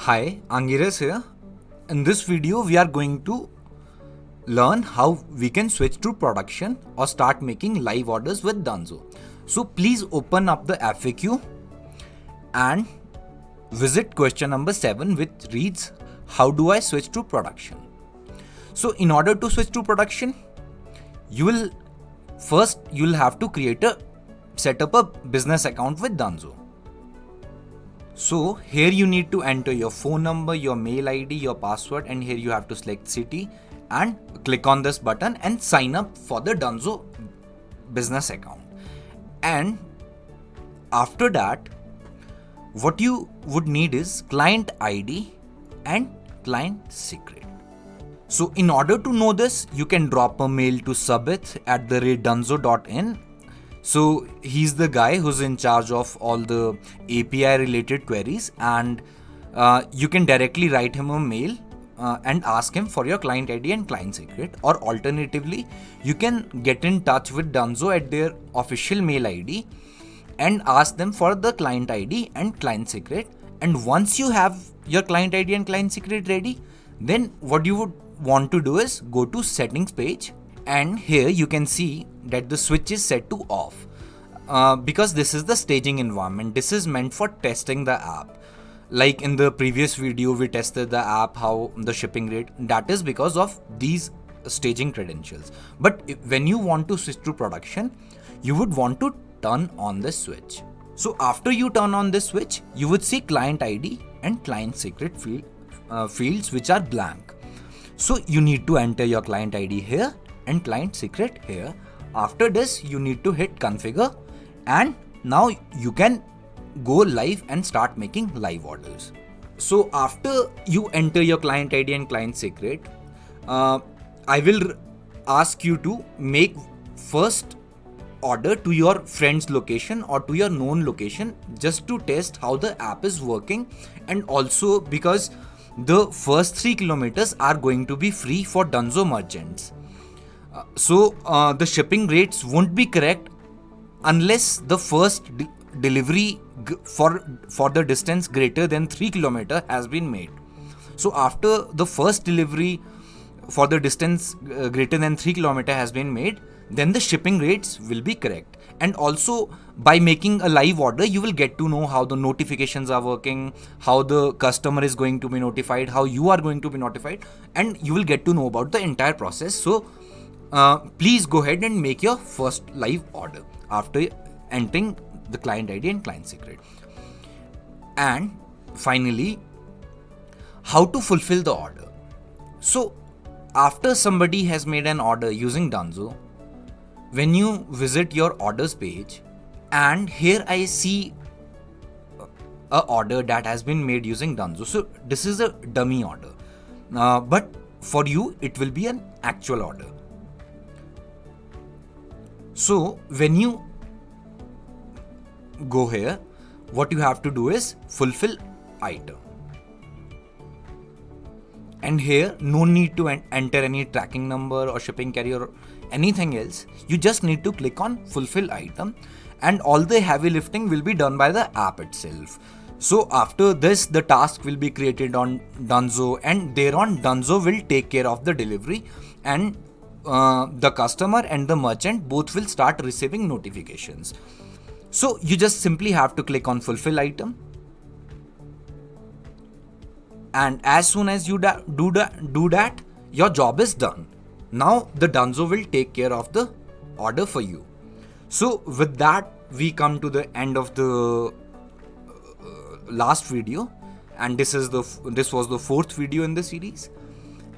Hi, Angiras here. In this video, we are going to learn how we can switch to production or start making live orders with Dunzo. So please open up the FAQ and visit question number 7, which reads, how do I switch to production? So in order to switch to production, you'll have to set up a business account with Dunzo. So here you need to enter your phone number, your mail ID, your password, and here you have to select city and click on this button and sign up for the Dunzo business account. And after that, what you would need is client ID and client secret. So in order to know this, you can drop a mail to subit@dunzo.in. So he's the guy who's in charge of all the API related queries, and you can directly write him a mail and ask him for your client ID and client secret. Or alternatively, you can get in touch with Dunzo at their official mail ID and ask them for the client ID and client secret. And once you have your client ID and client secret ready, then what you would want to do is go to settings page, and here you can see that the switch is set to off because this is the staging environment. This is meant for testing the app. Like in the previous video, we tested the app, how the shipping rate, that is because of these staging credentials. But when you want to switch to production, you would want to turn on this switch. So after you turn on this switch, you would see client ID and client secret fields which are blank. So you need to enter your client ID here and client secret here. After this, you need to hit configure, and now you can go live and start making live orders. So after you enter your client ID and client secret, I will ask you to make first order to your friend's location or to your known location, just to test how the app is working, and also because the first 3 kilometers are going to be free for Dunzo merchants. So the shipping rates won't be correct unless the first delivery for the distance greater than 3 kilometer has been made. So after the first delivery for the distance greater than 3 kilometer has been made, then the shipping rates will be correct. And also by making a live order, you will get to know how the notifications are working, how the customer is going to be notified, how you are going to be notified, and you will get to know about the entire process. So please go ahead and make your first live order after entering the client ID and client secret. And finally, how to fulfill the order. So after somebody has made an order using Dunzo, when you visit your orders page, and here I see a order that has been made using Dunzo. So this is a dummy order, but for you it will be an actual order. So when you go here, what you have to do is fulfill item. And here, no need to enter any tracking number or shipping carrier or anything else. You just need to click on fulfill item, and all the heavy lifting will be done by the app itself. So after this, the task will be created on Dunzo, and thereon Dunzo will take care of the delivery, and the customer and the merchant both will start receiving notifications. So you just simply have to click on fulfill item, and as soon as you do that, your job is done. Now the Dunzo will take care of the order for you. So with that, we come to the end of the last video, and this was the 4th video in the series.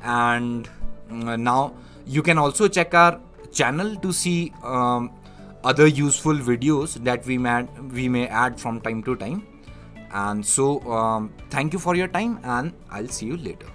And now you can also check our channel to see other useful videos that we may add from time to time. And so thank you for your time, and I'll see you later.